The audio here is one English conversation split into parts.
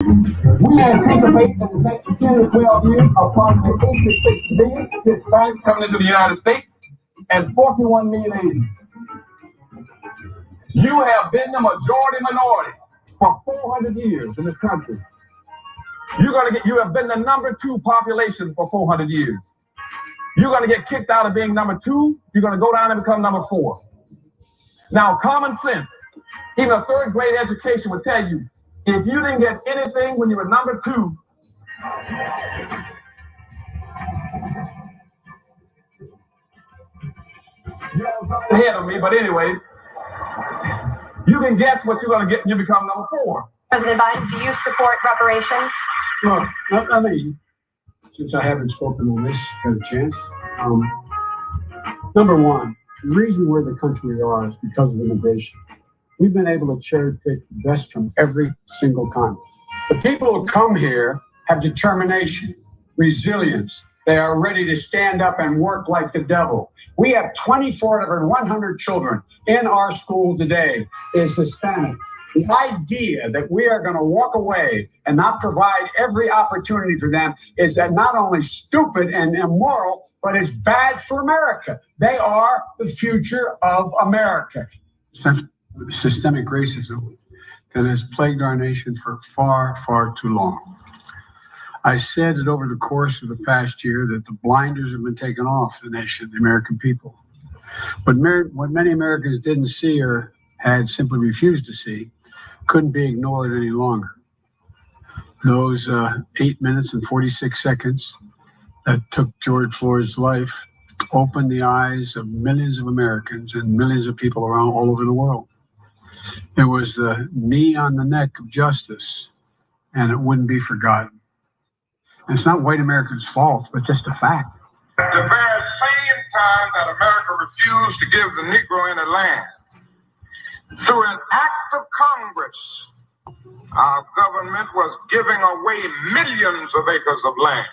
We anticipate in the next 10 to 12 years, approximately 86 million Hispanics coming into the United States and 41 million Asians. You have been the majority minority for 400 years in this country. You have been the number 2 population for 400 years. You're going to get kicked out of being number 2. You're going to go down and become number 4. Now, common sense, even a third grade education would tell you, if you didn't get anything when you were number 2, you're ahead of me, but anyway, you can guess what you're going to get when you become number 4. President Biden, do you support reparations? Well, I mean, since I haven't spoken on this, got a chance. Number one, the reason we're the country we are is because of immigration. We've been able to cherry pick the best from every single continent. The people who come here have determination, resilience. They are ready to stand up and work like the devil. We have 24 out of 100 children in our school today is Hispanic. The idea that we are going to walk away and not provide every opportunity for them is not only stupid and immoral, but it's bad for America. They are the future of America. Systemic racism that has plagued our nation for far, far too long. I said that over the course of the past year that the blinders have been taken off the nation, the American people. But what many Americans didn't see or had simply refused to see couldn't be ignored any longer. Those 8 minutes and 46 seconds that took George Floyd's life opened the eyes of millions of Americans and millions of people around all over the world. It was the knee on the neck of justice, and it wouldn't be forgotten. And it's not white Americans' fault, but just a fact. At the very same time that America refused to give the Negro any land, through an act of Congress, our government was giving away millions of acres of land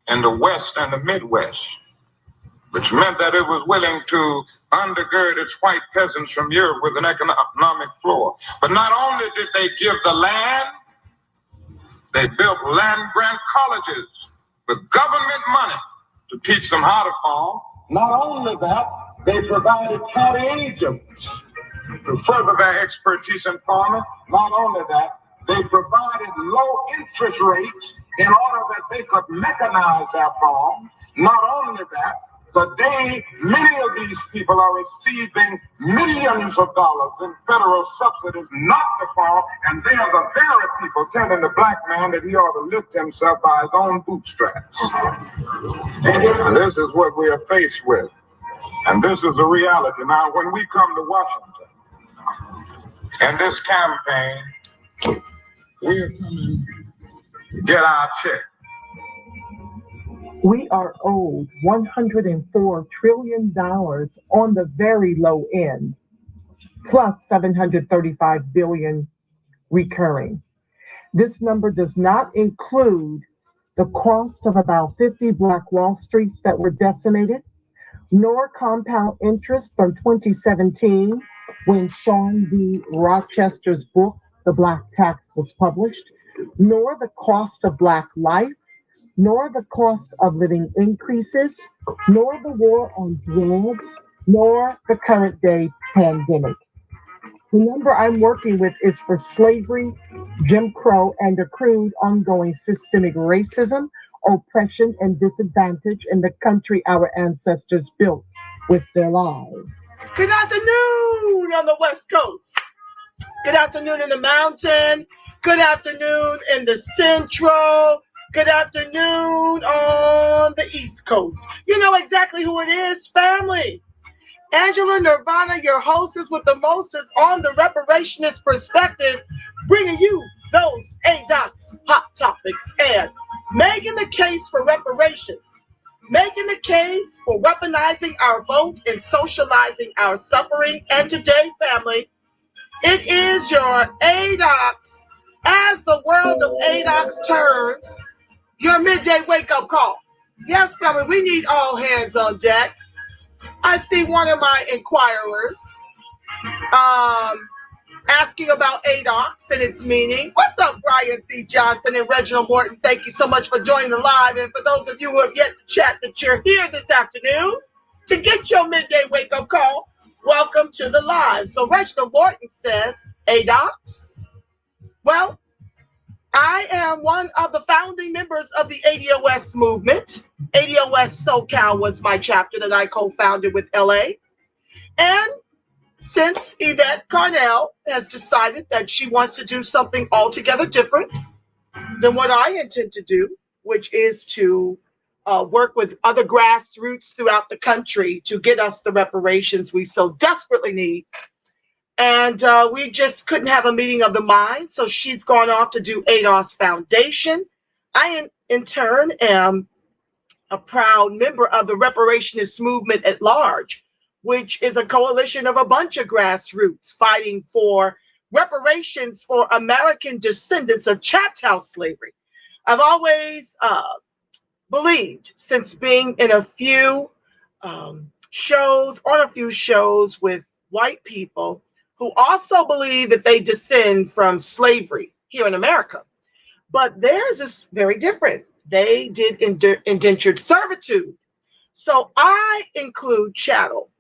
in the West and the Midwest, which meant that it was willing to undergird its white peasants from Europe with an economic floor. But not only did they give the land, they built land-grant colleges with government money to teach them how to farm. Not only that, they provided county agents to further their expertise in farming. Not only that, they provided low interest rates in order that they could mechanize their farm. Not only that, today, many of these people are receiving millions of dollars in federal subsidies not to farm, and they are the very people telling the black man that he ought to lift himself by his own bootstraps. And this is what we are faced with. And this is the reality. Now, when we come to Washington, in this campaign, we are coming to get our check. We are owed $104 trillion on the very low end, plus $735 billion recurring. This number does not include the cost of about 50 Black Wall Streets that were decimated, nor compound interest from 2017 when Sean B. Rochester's book, The Black Tax, was published, nor the cost of Black life, nor the cost of living increases, nor the war on drugs, nor the current day pandemic. The number I'm working with is for slavery, Jim Crow, and accrued ongoing systemic racism, oppression, and disadvantage in the country our ancestors built with their lives. Good afternoon on the West Coast. Good afternoon in the mountain. Good afternoon in the central. Good afternoon on the East Coast. You know exactly who it is, family. Angela Nirvana, your hostess with the mostest on the reparationist perspective, bringing you those ADOCS hot topics and making the case for reparations, making the case for weaponizing our vote and socializing our suffering. And today, family, it is your ADOCS, as the world of ADOCS turns, your midday wake-up call. Yes, family, we need all hands on deck. I see one of my inquirers asking about ADOCS and its meaning. What's up, Brian C. Johnson and Reginald Morton? Thank you so much for joining the live. And for those of you who have yet to chat that you're here this afternoon to get your midday wake-up call, welcome to the live. So Reginald Morton says, ADOCS? Well, I am one of the founding members of the ADOS movement. ADOS SoCal was my chapter that I co-founded with LA. And since Yvette Carnell has decided that she wants to do something altogether different than what I intend to do, which is to work with other grassroots throughout the country to get us the reparations we so desperately need. And we just couldn't have a meeting of the mind, so she's gone off to do ADOS Foundation. I, in turn, am a proud member of the Reparationist movement at large, which is a coalition of a bunch of grassroots fighting for reparations for American descendants of chattel slavery. I've always believed, since being in a few shows with white people who also believe that they descend from slavery here in America, but theirs is very different. They did indentured servitude. So I include chattel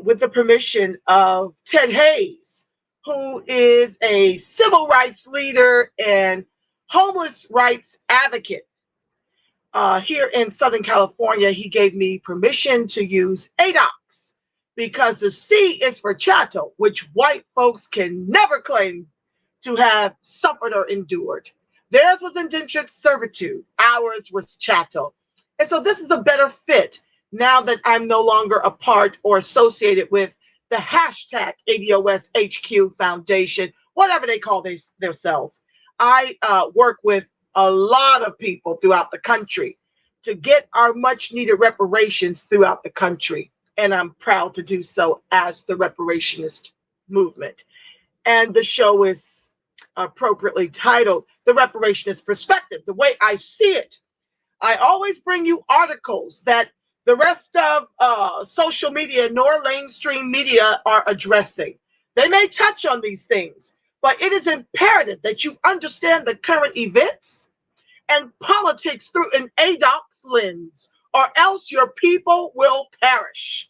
with the permission of Ted Hayes, who is a civil rights leader and homeless rights advocate. Here in Southern California, he gave me permission to use ADOCS because the C is for chattel, which white folks can never claim to have suffered or endured. Theirs was indentured servitude. Ours was chattel. And so this is a better fit now that I'm no longer a part or associated with the hashtag ADOS HQ Foundation, whatever they call themselves. I work with a lot of people throughout the country to get our much needed reparations throughout the country. And I'm proud to do so as the reparationist movement. And the show is appropriately titled The Reparationist Perspective, the way I see it. I always bring you articles that the rest of social media nor mainstream media are addressing. They may touch on these things, but it is imperative that you understand the current events and politics through an ADOCS lens, or else your people will perish.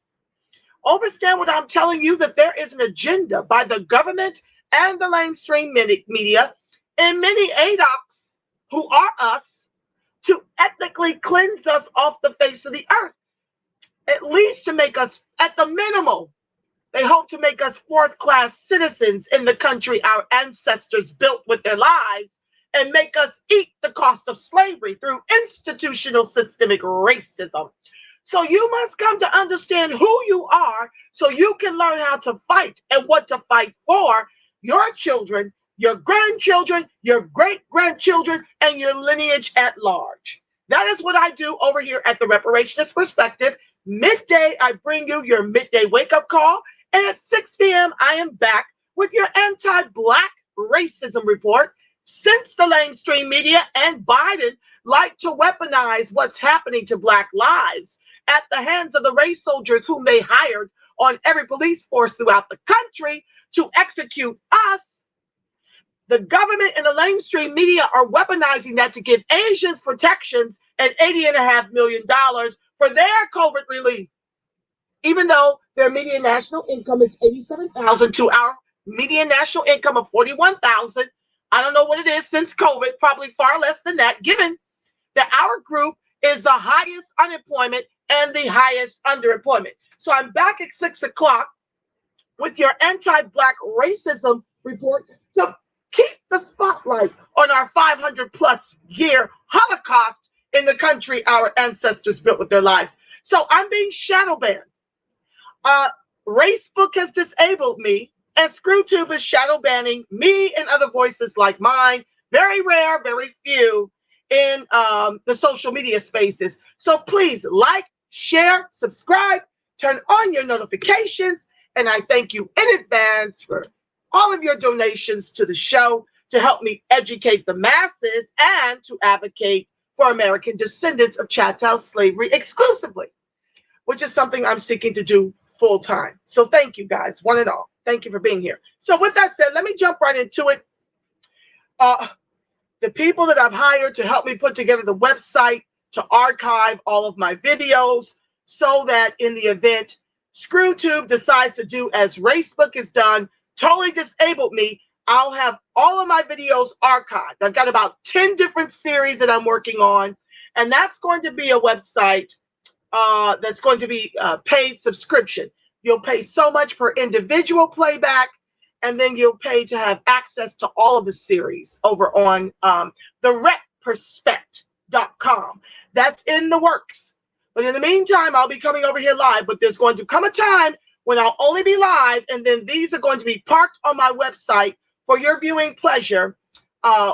Understand what I'm telling you, that there is an agenda by the government and the mainstream media and many ADOCS who are us to ethnically cleanse us off the face of the earth, at least to make us, at the minimal, they hope to make us fourth-class citizens in the country our ancestors built with their lives, and make us eat the cost of slavery through institutional systemic racism. So you must come to understand who you are so you can learn how to fight and what to fight for your children, your grandchildren, your great-grandchildren, and your lineage at large. That is what I do over here at the Reparationist Perspective. Midday, I bring you your midday wake-up call. And at 6 p.m., I am back with your anti-Black racism report. Since the mainstream media and Biden like to weaponize what's happening to Black lives at the hands of the race soldiers whom they hired on every police force throughout the country to execute us, the government and the mainstream media are weaponizing that to give Asians protections and $80.5 million for their COVID relief. Even though their median national income is $87,000 to our median national income of $41,000. I don't know what it is since COVID, probably far less than that, given that our group is the highest unemployment and the highest underemployment. So I'm back at 6 o'clock with your anti-Black racism report to keep the spotlight on our 500 plus year Holocaust in the country our ancestors built with their lives. So I'm being shadow banned. Racebook has disabled me, and ScrewTube is shadow banning me and other voices like mine. Very rare, very few in the social media spaces. So please like, share, subscribe, turn on your notifications, and I thank you in advance for all of your donations to the show to help me educate the masses and to advocate for American descendants of chattel slavery exclusively, which is something I'm seeking to do full time. So thank you guys, one and all. Thank you for being here. So with that said, let me jump right into it. The people that I've hired to help me put together the website to archive all of my videos so that in the event ScrewTube decides to do as Racebook has done, totally disabled me, I'll have all of my videos archived. I've got about 10 different series that I'm working on, and that's going to be a website that's going to be paid subscription. You'll pay so much per individual playback, and then you'll pay to have access to all of the series over on the repperspect.com. That's in the works. But in the meantime, I'll be coming over here live, but there's going to come a time when I'll only be live, and then these are going to be parked on my website for your viewing pleasure,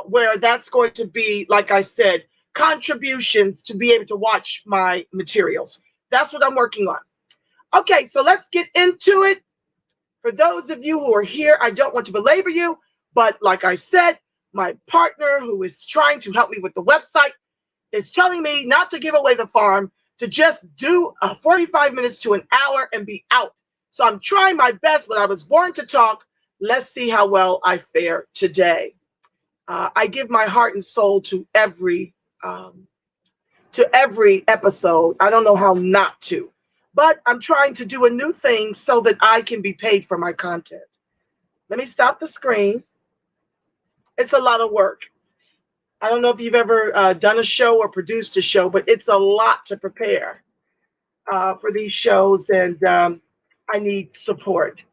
where that's going to be, like I said, contributions to be able to watch my materials. That's what I'm working on. Okay, so let's get into it. For those of you who are here, I don't want to belabor you, but like I said, my partner who is trying to help me with the website is telling me not to give away the farm, to just do 45 minutes to an hour and be out. So I'm trying my best, but I was born to talk. Let's see how well I fare today. I give my heart and soul to every episode. I don't know how not to, but I'm trying to do a new thing so that I can be paid for my content. Let me stop the screen. It's a lot of work. I don't know if you've ever done a show or produced a show, but it's a lot to prepare for these shows, and I need support.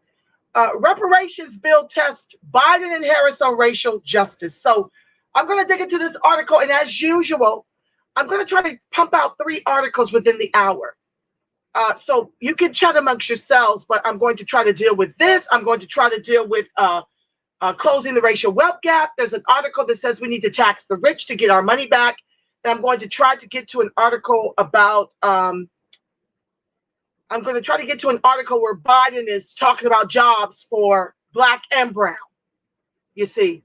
Reparations bill tests Biden and Harris on racial justice. So I'm going to dig into this article, and as usual, I'm going to try to pump out 3 articles within the hour. So you can chat amongst yourselves, but I'm going to try to deal with this. I'm going to try to deal with closing the racial wealth gap. There's an article that says we need to tax the rich to get our money back. And I'm going to try to get to an article about, where Biden is talking about jobs for Black and Brown. You see,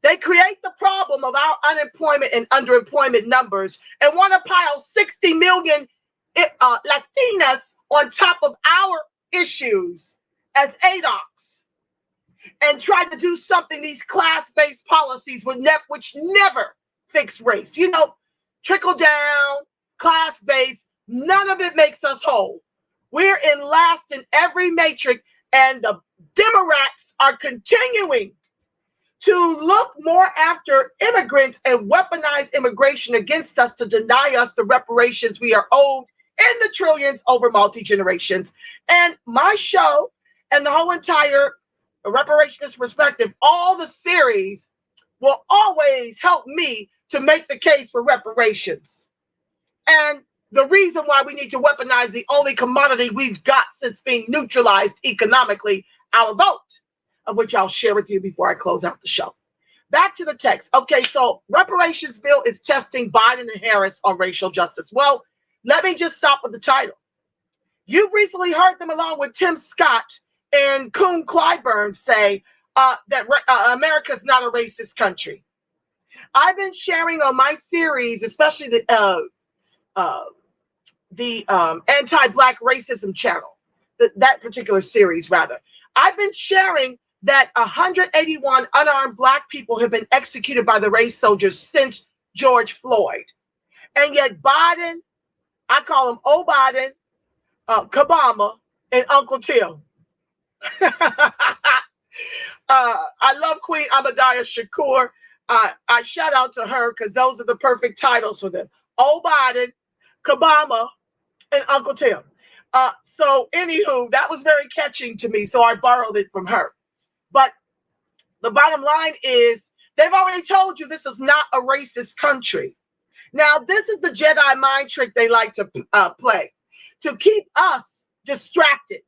they create the problem of our unemployment and underemployment numbers and want to pile 60 million Latinas on top of our issues as ADOCS and try to do something, these class-based policies which never fix race. You know, trickle down, class-based, none of it makes us whole. We're in last in every matrix, and the Democrats are continuing to look more after immigrants and weaponize immigration against us to deny us the reparations we are owed in the trillions over multi-generations. And my show and the whole entire Reparations Perspective, all the series will always help me to make the case for reparations. And the reason why we need to weaponize the only commodity we've got since being neutralized economically, our vote, of which I'll share with you before I close out the show. Back to the text. Okay, so reparations bill is testing Biden and Harris on racial justice. Well, let me just stop with the title. You've recently heard them along with Tim Scott and Kuhn Clyburn say that America's not a racist country. I've been sharing on my series, especially the anti-Black racism channel, that particular series rather. I've been sharing that 181 unarmed Black people have been executed by the race soldiers since George Floyd. And yet Biden, I call him old Biden, Kabama, and Uncle Tim. I love Queen Ahmadiyya Shakur. I shout out to her because those are the perfect titles for them. Old Biden, Kabama, and Uncle Tim. So anywho, that was very catching to me, so I borrowed it from her. But the bottom line is they've already told you this is not a racist country. Now, this is the Jedi mind trick they like to play to keep us distracted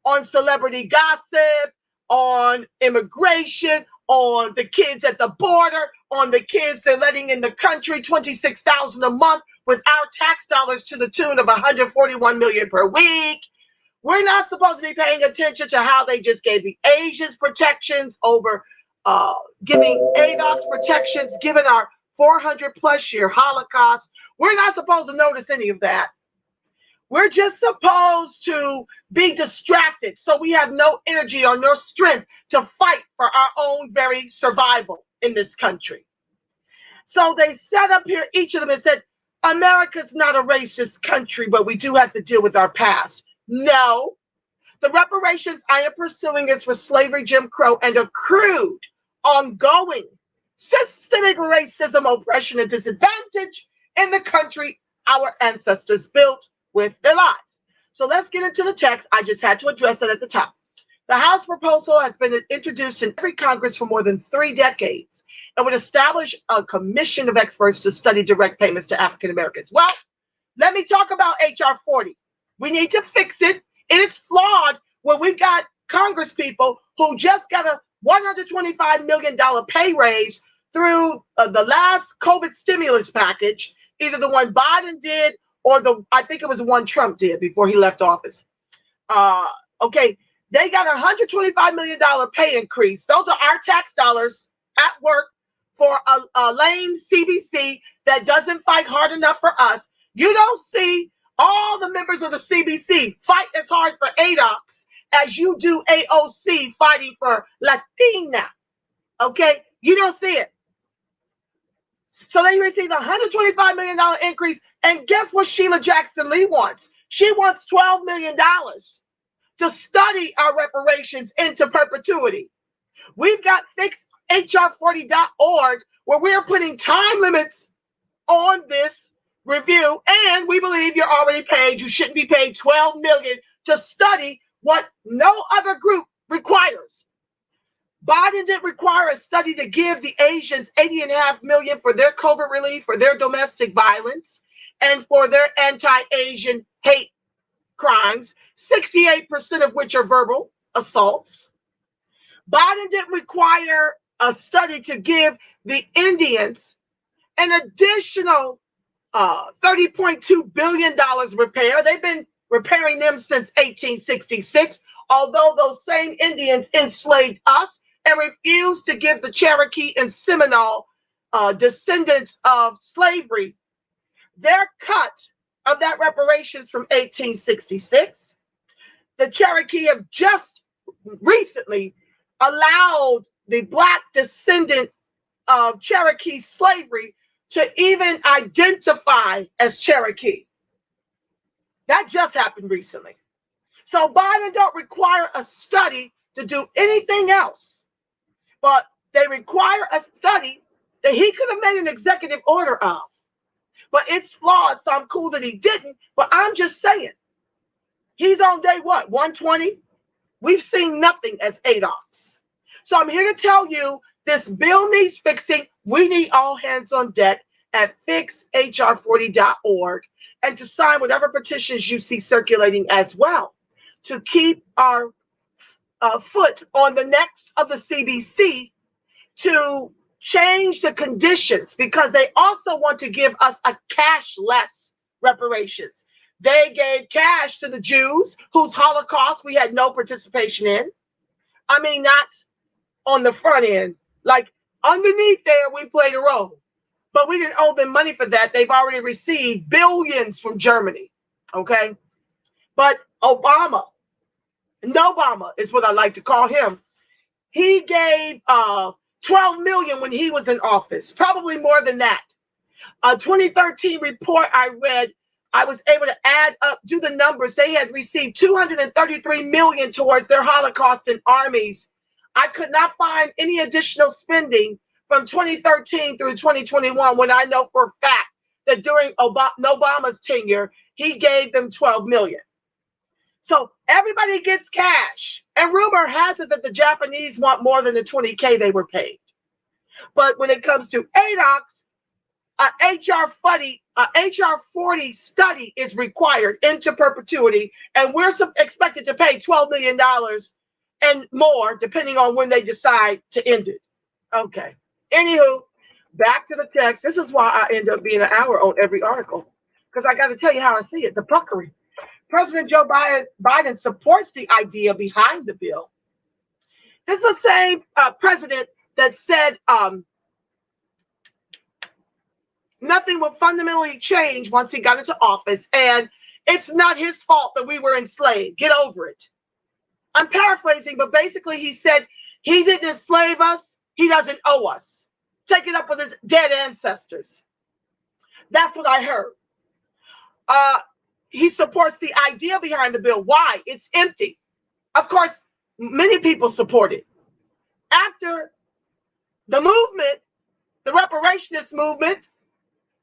on celebrity gossip, on immigration, on the kids at the border, on the kids they're letting in the country, $26,000 a month with our tax dollars to the tune of $141 million per week. We're not supposed to be paying attention to how they just gave the Asians protections over giving ADOCS protections, given our 400 plus year Holocaust. We're not supposed to notice any of that. We're just supposed to be distracted so we have no energy or no strength to fight for our own very survival in this country. So they sat up here, each of them, and said, America's not a racist country, but we do have to deal with our past. No. The reparations I am pursuing is for slavery, Jim Crow, and accrued, ongoing, systemic racism, oppression, and disadvantage in the country our ancestors built with their lives. So let's get into the text. I just had to address it at the top. The House proposal has been introduced in every Congress for more than 3 decades and would establish a commission of experts to study direct payments to African Americans. Well, let me talk about H.R. 40. We need to fix it. It is flawed when we've got Congress people who just got a $125 million pay raise through the last COVID stimulus package, either the one Biden did or I think it was the one Trump did before he left office. Okay, they got a $125 million pay increase. Those are our tax dollars at work for a lame CBC that doesn't fight hard enough for us. You don't see all the members of the CBC fight as hard for ADOCS as you do AOC fighting for Latina. Okay, you don't see it. So they received a $125 million increase. And guess what Sheila Jackson Lee wants? She wants $12 million to study our reparations into perpetuity. We've got fixhr40.org where we're putting time limits on this review. And we believe you're already paid. You shouldn't be paid $12 million to study what no other group requires. Biden didn't require a study to give the Asians $80.5 million for their COVID relief, for their domestic violence, and for their anti-Asian hate crimes, 68% of which are verbal assaults. Biden didn't require a study to give the Indians an additional $30.2 billion repair. They've been repairing them since 1866, although those same Indians enslaved us and refused to give the Cherokee and Seminole descendants of slavery their cut of that reparations from 1866. The Cherokee have just recently allowed the Black descendant of Cherokee slavery to even identify as Cherokee. That just happened recently. So Biden don't require a study to do anything else, but they require a study that he could have made an executive order of. But it's flawed, so I'm cool that he didn't, but I'm just saying. He's on day what, 120? We've seen nothing as ADOCS. So I'm here to tell you this bill needs fixing. We need all hands on deck at fixhr40.org and to sign whatever petitions you see circulating as well to keep our foot on the necks of the CBC to change the conditions, because they also want to give us a cashless reparations. They gave cash to the Jews whose Holocaust we had no participation in. I mean, not on the front end. Like underneath there, we played a role. But we didn't owe them money for that. They've already received billions from Germany. Okay? But Obama, and Obama is what I like to call him, he gave 12 million when he was in office, probably more than that. A 2013 report I read, I was able to add up, do the numbers. They had received 233 million towards their Holocaust and armies. I could not find any additional spending from 2013 through 2021 when I know for a fact that during Obama's tenure, he gave them 12 million. So everybody gets cash. And rumor has it that the Japanese want more than the 20K they were paid. But when it comes to ADOCS, HR 40 study is required into perpetuity. And we're expected to pay $12 million and more, depending on when they decide to end it. Okay. Anywho, back to the text. This is why I end up being an hour on every article, because I got to tell you how I see it, the puckery. President Joe Biden supports the idea behind the bill. This is the same president that said nothing will fundamentally change once he got into office. And It's not his fault that we were enslaved. Get over it. I'm paraphrasing, but basically he said he didn't enslave us. He doesn't owe us. Take it up with his dead ancestors. That's what I heard. He supports the idea behind the bill. Why? It's empty. Of course, many people support it. After the movement, the reparationist movement,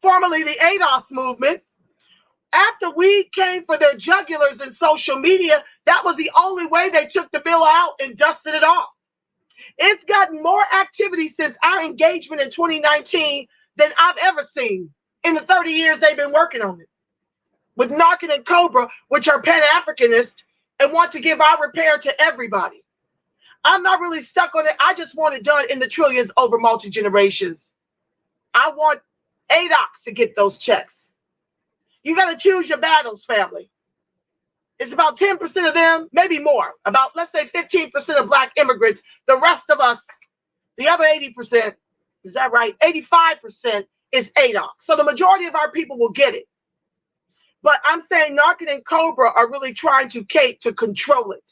formerly the ADOCS movement, after we came for their jugulars in social media, that was the only way they took the bill out and dusted it off. It's gotten more activity since our engagement in 2019 than I've ever seen in the 30 years they've been working on it. With Narcan and Cobra, which are Pan-Africanist and want to give our repair to everybody. I'm not really stuck on it. I just want it done in the trillions over multi-generations. I want ADOCS to get those checks. You got to choose your battles, family. It's about 10% of them, maybe more. About, let's say, 15% of Black immigrants. The rest of us, the other 80%, is that right? 85% is ADOCS. So the majority of our people will get it. But I'm saying Narcan and Cobra are really trying to control it.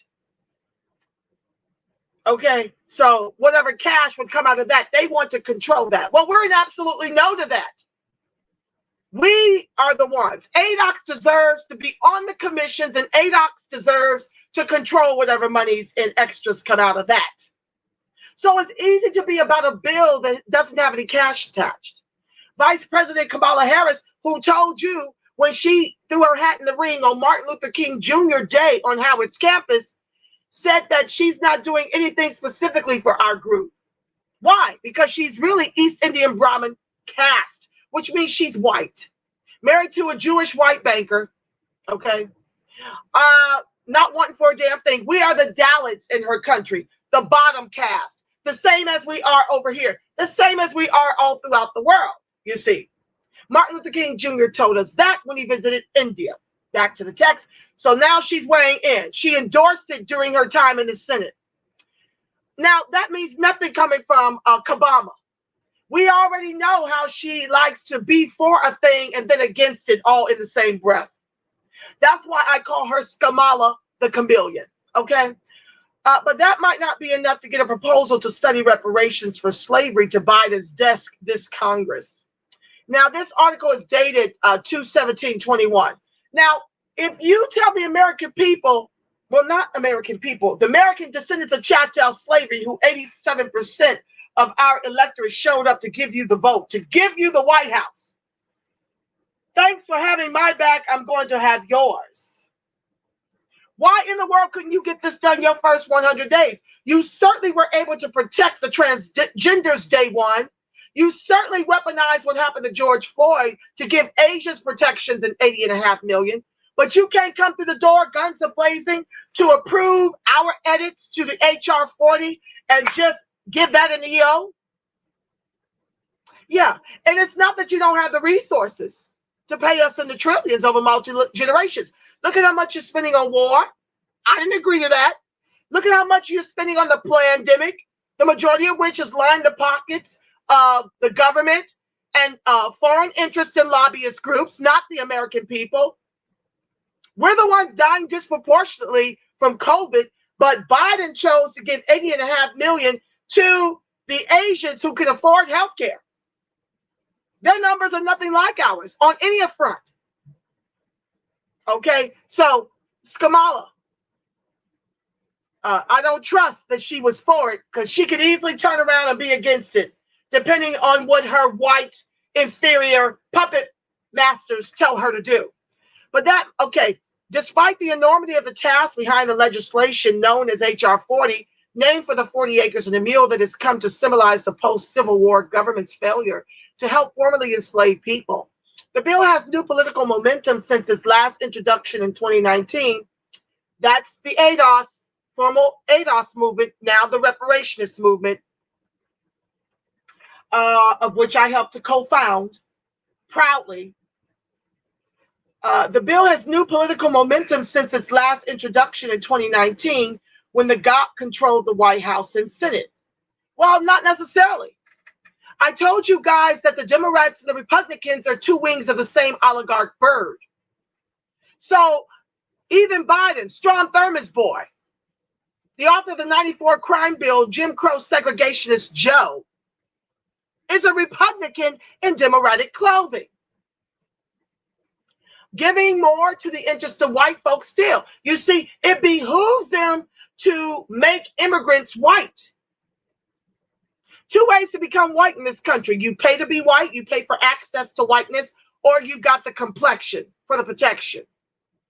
Okay, so whatever cash would come out of that, they want to control that. Well, we're in absolutely no to that. We are the ones. ADOCS deserves to be on the commissions, and ADOCS deserves to control whatever monies and extras come out of that. So it's easy to be about a bill that doesn't have any cash attached. Vice President Kamala Harris, who told you when she threw her hat in the ring on Martin Luther King Jr. Day on Howard's campus, said that she's not doing anything specifically for our group. Why? Because she's really East Indian Brahmin caste, which means she's white, married to a Jewish white banker, okay? Not wanting for a damn thing. We are the Dalits in her country, the bottom caste, the same as we are over here, the same as we are all throughout the world, you see. Martin Luther King Jr. told us that when he visited India. Back to the text. So now she's weighing in. She endorsed it during her time in the Senate. Now, that means nothing coming from Kabama. We already know how she likes to be for a thing and then against it all in the same breath. That's why I call her Skamala the chameleon, okay? But that might not be enough to get a proposal to study reparations for slavery to Biden's desk this Congress. Now, this article is dated 2/17/21. Now, if you tell the American people, well, not American people, the American descendants of Chattel slavery, who 87% of our electorate showed up to give you the vote, to give you the White House. Thanks for having my back. I'm going to have yours. Why in the world couldn't you get this done your first 100 days? You certainly were able to protect the transgenders day one. You certainly weaponized what happened to George Floyd to give Asians protections in 80.5 million. But you can't come through the door, guns a-blazing, to approve our edits to the HR 40 and just give that an EO? Yeah, and it's not that you don't have the resources to pay us in the trillions over multi-generations. Look at how much you're spending on war. I didn't agree to that. Look at how much you're spending on the pandemic, the majority of which is lined the pockets of the government and foreign interest and lobbyist groups, not the American people. We're the ones dying disproportionately from COVID, but Biden chose to give 80.5 million to the Asians who can afford health care. Their numbers are nothing like ours on any front. Okay, so Skamala, I don't trust that she was for it because she could easily turn around and be against it, depending on what her white inferior puppet masters tell her to do. But that, okay, despite the enormity of the task behind the legislation known as HR 40, named for the 40 acres and a mule that has come to symbolize the post-Civil War government's failure to help formerly enslaved people, the bill has new political momentum since its last introduction in 2019. That's the ADOS, formal ADOS movement, now the Reparations movement, of which I helped to co-found proudly. The bill has new political momentum since its last introduction in 2019, when the GOP controlled the White House and Senate. Well, not necessarily. I told you guys that the Democrats and the Republicans are two wings of the same oligarch bird. So even Biden, Strom Thurmond's boy, the author of the 94 crime bill, Jim Crow segregationist Joe, is a Republican in Democratic clothing, giving more to the interest of white folks still. You see, it behooves them to make immigrants white. Two ways to become white in this country. You pay to be white, you pay for access to whiteness, or you got the complexion for the protection,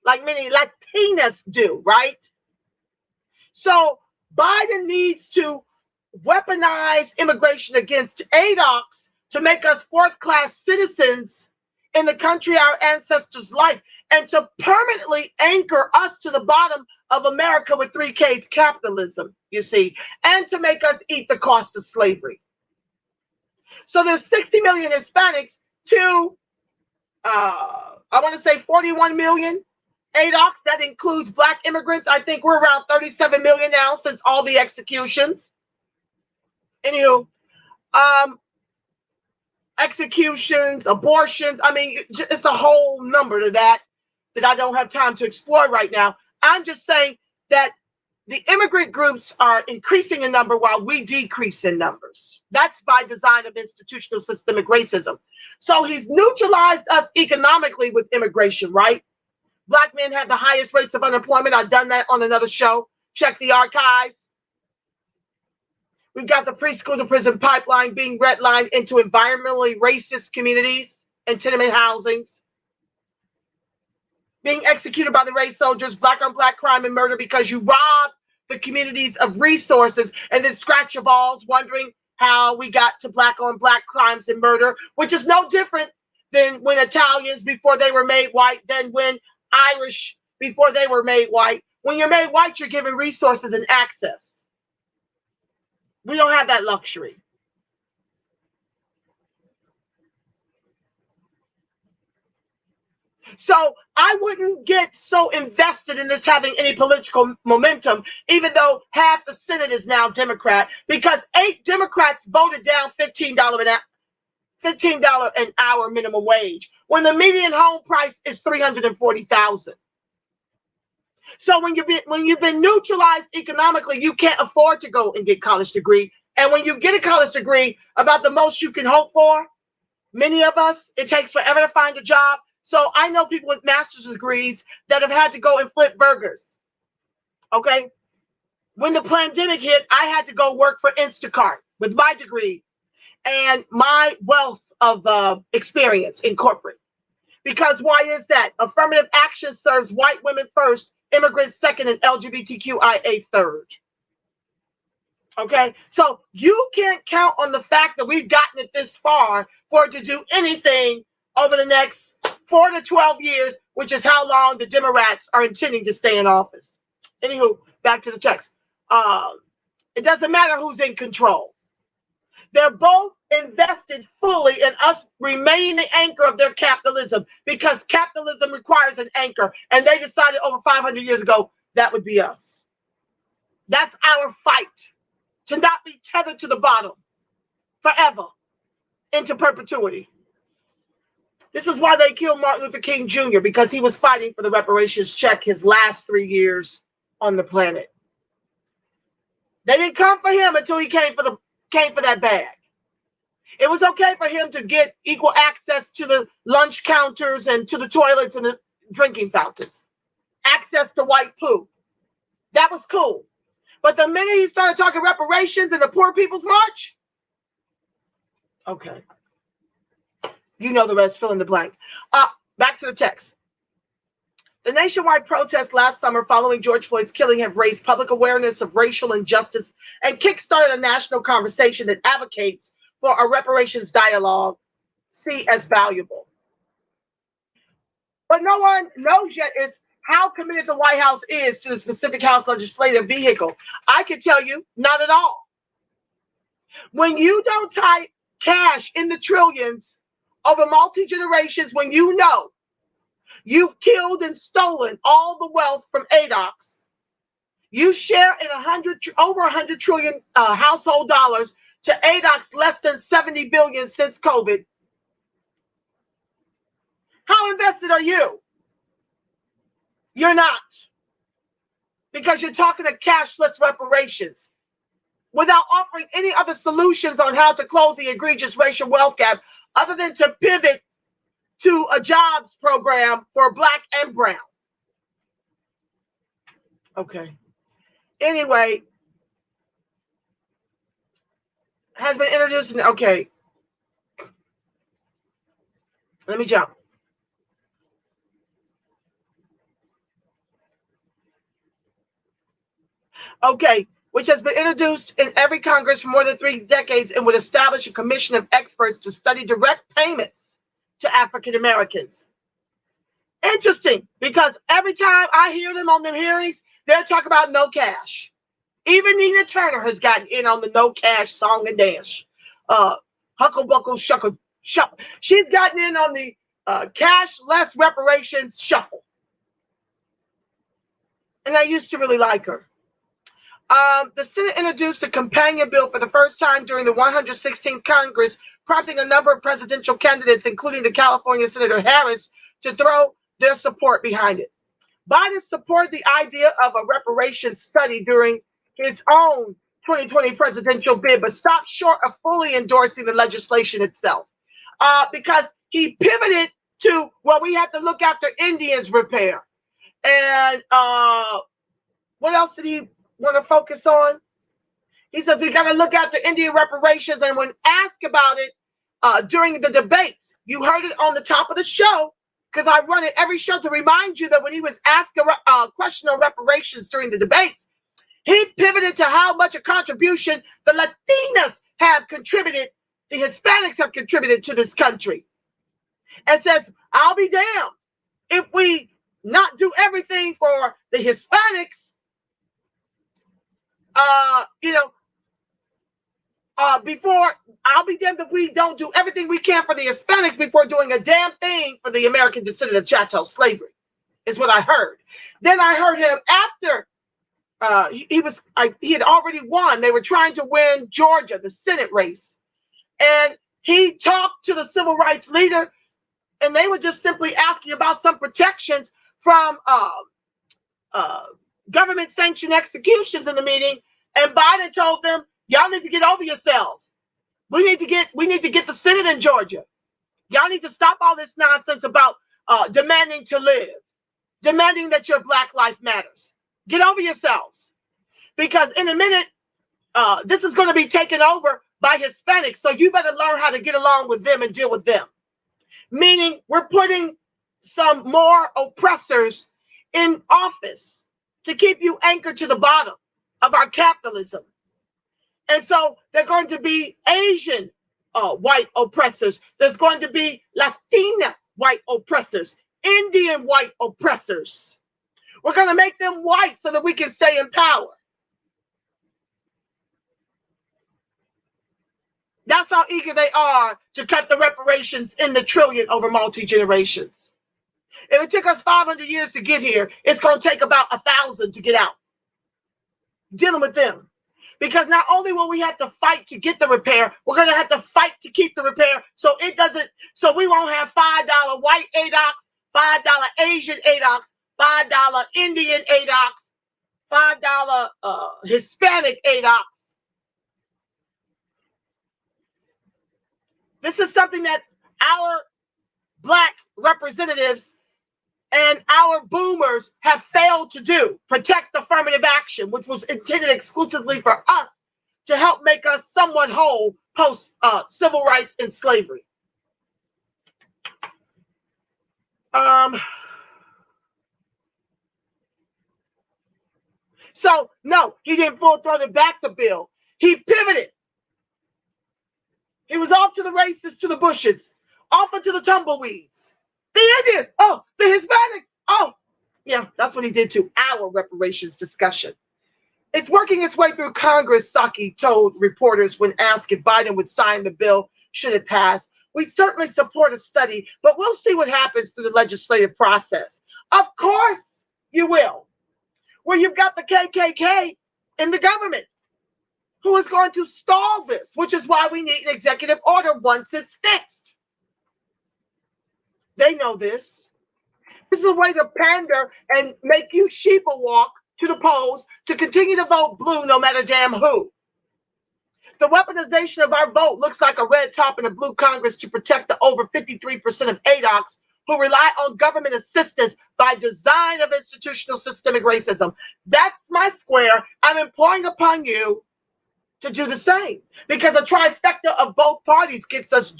like many Latinas do, right? So Biden needs to weaponize immigration against ADOCS to make us fourth-class citizens in the country our ancestors liked, and to permanently anchor us to the bottom of America with 3Ks capitalism, you see, and to make us eat the cost of slavery. So there's 60 million Hispanics to, I want to say 41 million ADOCS. That includes black immigrants. I think we're around 37 million now since all the executions. Anywho, executions, abortions. I mean, it's a whole number to that I don't have time to explore right now. I'm just saying that the immigrant groups are increasing in number while we decrease in numbers. That's by design of institutional systemic racism. So he's neutralized us economically with immigration, right? Black men have the highest rates of unemployment. I've done that on another show. Check the archives. We've got the preschool to prison pipeline being redlined into environmentally racist communities and tenement housings, being executed by the race soldiers, black on black crime and murder because you rob the communities of resources and then scratch your balls wondering how we got to black on black crimes and murder, which is no different than when Italians before they were made white, than when Irish before they were made white. When you're made white, you're given resources and access. We don't have that luxury. So I wouldn't get so invested in this having any political momentum, even though half the Senate is now Democrat, because 8 Democrats voted down $15 an hour minimum wage when the median home price is $340,000. So when you've been neutralized economically, you can't afford to go and get a college degree. And when you get a college degree, about the most you can hope for, many of us, it takes forever to find a job. So I know people with master's degrees that have had to go and flip burgers. Okay. When the pandemic hit, I had to go work for Instacart with my degree and my wealth of experience in corporate. Because why is that? Affirmative action serves white women first, immigrants second, and LGBTQIA third. Okay, so you can't count on the fact that we've gotten it this far for it to do anything over the next 4 to 12 years, which is how long the Democrats are intending to stay in office. Anywho, back to the text. It doesn't matter who's in control. They're both invested fully in us remaining the anchor of their capitalism, because capitalism requires an anchor, and they decided over 500 years ago that would be us. That's our fight, to not be tethered to the bottom forever into perpetuity. This is why they killed Martin Luther King Jr., because he was fighting for the reparations check his last 3 years on the planet. They didn't come for him until he came for that bag. It was okay for him to get equal access to the lunch counters and to the toilets and the drinking fountains. Access to white poo. That was cool. But the minute he started talking reparations and the Poor People's March, okay. You know the rest, fill in the blank. Back to the text. The nationwide protests last summer following George Floyd's killing have raised public awareness of racial injustice and kickstarted a national conversation that advocates for a reparations dialogue see as valuable. What no one knows yet is how committed the White House is to the specific House legislative vehicle. I can tell you, not at all. When you don't tie cash in the trillions over multi-generations, when you know you've killed and stolen all the wealth from ADOCS, you share in over 100 trillion household dollars to ADOCS less than 70 billion since COVID. How invested are you? You're not. Because you're talking a cashless reparations without offering any other solutions on how to close the egregious racial wealth gap other than to pivot to a jobs program for Black and brown. Okay. Anyway, has been introduced. Okay. Let me jump. Okay. Which has been introduced in every Congress for more than 3 decades and would establish a commission of experts to study direct payments to African Americans. Interesting, because every time I hear them on them hearings, they'll talk about no cash. Even Nina Turner has gotten in on the no cash song and dance. Huckle Buckle Shuckle Shuffle. She's gotten in on the cashless reparations shuffle. And I used to really like her. The Senate introduced a companion bill for the first time during the 116th Congress, prompting a number of presidential candidates, including the California Senator Harris, to throw their support behind it. Biden supported the idea of a reparations study during his own 2020 presidential bid, but stopped short of fully endorsing the legislation itself because he pivoted to, well, we have to look after Indians repair. And what else did he want to focus on? He says we got to look after Indian reparations. And when asked about it during the debates, you heard it on the top of the show, because I run it every show to remind you that when he was asked a question on reparations during the debates, he pivoted to how much a contribution the Latinas have contributed, the Hispanics have contributed to this country. And says, I'll be damned if we not do everything for the Hispanics, before, I'll be damned if we don't do everything we can for the Hispanics before doing a damn thing for the American descendant of chattel slavery, is what I heard. Then I heard him after he had already won. They were trying to win Georgia, the Senate race. And he talked to the civil rights leader, and they were just simply asking about some protections from government sanctioned executions in the meeting. And Biden told them, y'all need to get over yourselves. We need to get the Senate in Georgia. Y'all need to stop all this nonsense about demanding to live, demanding that your Black life matters. Get over yourselves. Because in a minute, this is going to be taken over by Hispanics. So you better learn how to get along with them and deal with them. Meaning we're putting some more oppressors in office to keep you anchored to the bottom of our capitalism. And so they're going to be Asian white oppressors. There's going to be Latina white oppressors, Indian white oppressors. We're going to make them white so that we can stay in power. That's how eager they are to cut the reparations in the trillion over multi-generations. If it took us 500 years to get here, it's going to take about 1,000 to get out. Dealing with them. Because not only will we have to fight to get the repair, we're going to have to fight to keep the repair so we won't have $5 white ADOCS, $5 Asian ADOCS, $5 Indian ADOCS, $5 Hispanic ADOCS. This is something that our Black representatives and our boomers have failed to do. Protect affirmative action, which was intended exclusively for us to help make us somewhat whole post civil rights and slavery. So, no, he didn't full-throated back the bill. He pivoted. He was off to the races, to the bushes, off into the tumbleweeds. The Indians, the Hispanics, yeah, that's what he did to our reparations discussion. It's working its way through Congress, Psaki told reporters when asked if Biden would sign the bill should it pass. We certainly support a study, but we'll see what happens through the legislative process. Of course you will. Well, you've got the KKK in the government who is going to stall this, which is why we need an executive order once it's fixed. They know this. This is a way to pander and make you sheeple walk to the polls to continue to vote blue no matter damn who. The weaponization of our vote looks like a red top in a blue Congress to protect the over 53% of ADOCS who rely on government assistance by design of institutional systemic racism. That's my square. I'm imploring upon you to do the same, because a trifecta of both parties gets us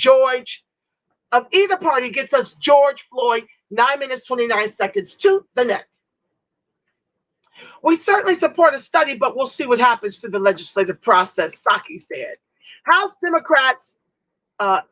either party gets us George Floyd 9 minutes, 29 seconds to the neck. We certainly support a study, but we'll see what happens through the legislative process, Psaki said. House Democrats'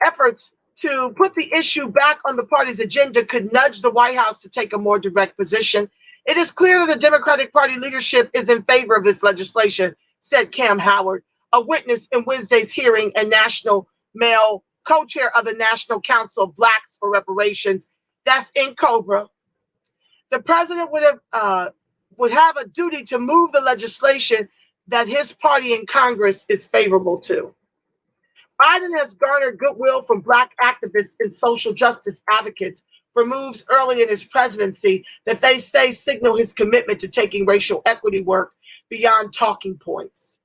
efforts to put the issue back on the party's agenda could nudge the White House to take a more direct position. It is clear that the Democratic Party leadership is in favor of this legislation, said Cam Howard, a witness in Wednesday's hearing and national male co-chair of the National Council of Blacks for Reparations. That's in Cobra. The president would have a duty to move the legislation that his party in Congress is favorable to. Biden has garnered goodwill from Black activists and social justice advocates for moves early in his presidency that they say signal his commitment to taking racial equity work beyond talking points.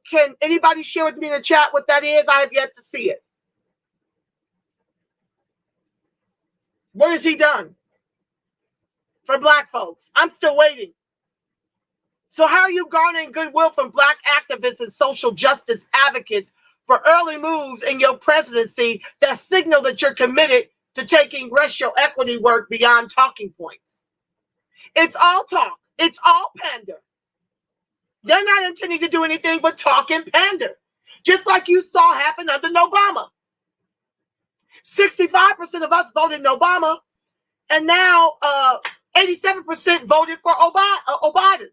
Can anybody share with me in the chat what that is? I have yet to see it. What has he done for Black folks? I'm still waiting. So how are you garnering goodwill from Black activists and social justice advocates for early moves in your presidency that signal that you're committed to taking racial equity work beyond talking points? It's all talk. It's all pander. They're not intending to do anything but talk and pander, just like you saw happen under Obama. 65% of us voted Obama, and now 87% voted for Biden.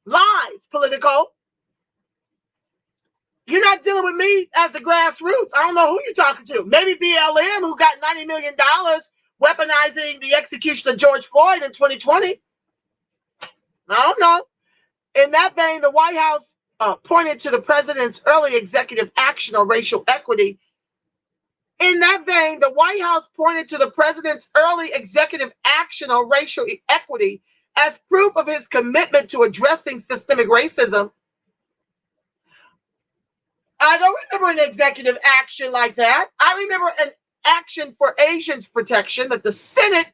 Lies, political. You're not dealing with me as the grassroots. I don't know who you're talking to. Maybe BLM, who got $90 million weaponizing the execution of George Floyd in 2020. I don't know. In that vein, the White House pointed to the president's early executive action on racial equity. In that vein, the White House pointed to the president's early executive action on racial equity as proof of his commitment to addressing systemic racism. I don't remember an executive action like that. I remember an action for Asians protection that the Senate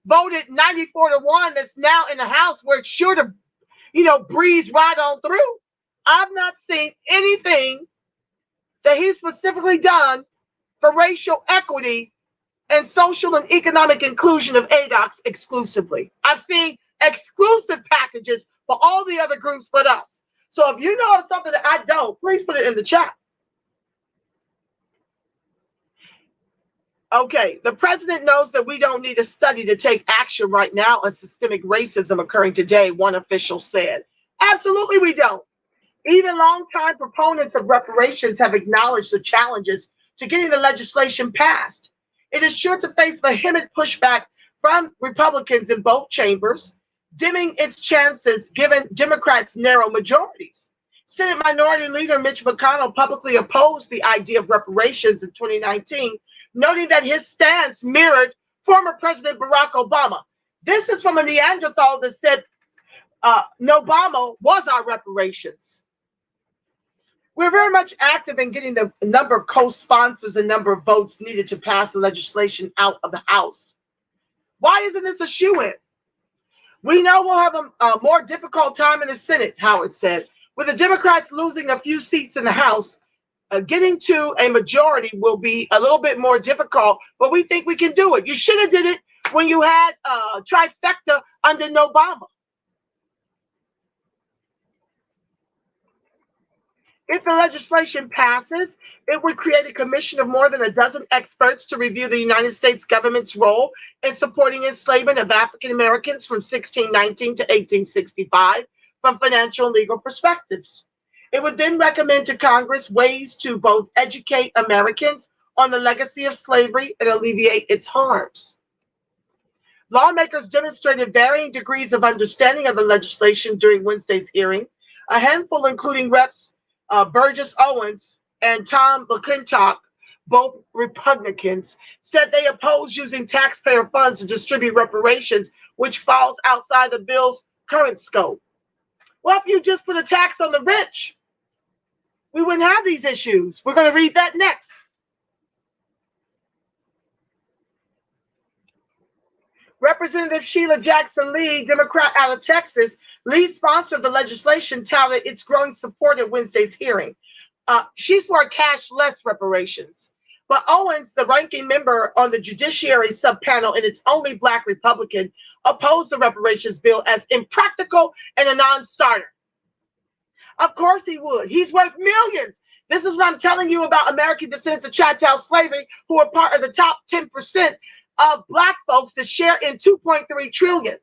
voted 94-1 that's now in the House, where it's sure to, breeze right on through. I've not seen anything that he's specifically done for racial equity and social and economic inclusion of ADOCS exclusively. I've seen exclusive packages for all the other groups but us. So if you know of something that I don't, please put it in the chat. Okay, the president knows that we don't need a study to take action right now on systemic racism occurring today, one official said. Absolutely we don't. Even longtime proponents of reparations have acknowledged the challenges to getting the legislation passed. It is sure to face vehement pushback from Republicans in both chambers, dimming its chances given Democrats' narrow majorities. Senate Minority Leader Mitch McConnell publicly opposed the idea of reparations in 2019, noting that his stance mirrored former President Barack Obama. This is from a Neanderthal that said Obama was our reparations. We're very much active in getting the number of co-sponsors and number of votes needed to pass the legislation out of the House. Why isn't this a shoo-in? We know we'll have a more difficult time in the Senate, Howard said. With the Democrats losing a few seats in the House, getting to a majority will be a little bit more difficult, but we think we can do it. You should have did it when you had trifecta under Obama. If the legislation passes, it would create a commission of more than a dozen experts to review the United States government's role in supporting enslavement of African Americans from 1619 to 1865 from financial and legal perspectives. It would then recommend to Congress ways to both educate Americans on the legacy of slavery and alleviate its harms. Lawmakers demonstrated varying degrees of understanding of the legislation during Wednesday's hearing. A handful, including Reps Burgess Owens and Tom McClintock, both Republicans, said they oppose using taxpayer funds to distribute reparations, which falls outside the bill's current scope. Well, if you just put a tax on the rich, we wouldn't have these issues. We're going to read that next. Representative Sheila Jackson Lee, Democrat out of Texas, lead sponsor of the legislation, touted its growing support at Wednesday's hearing. She's for cashless reparations. But Owens, the ranking member on the Judiciary subpanel and its only Black Republican, opposed the reparations bill as impractical and a non-starter. Of course he would. He's worth millions. This is what I'm telling you about American descendants of Chattel slavery, who are part of the top 10% of Black folks that share in 2.3 trillion.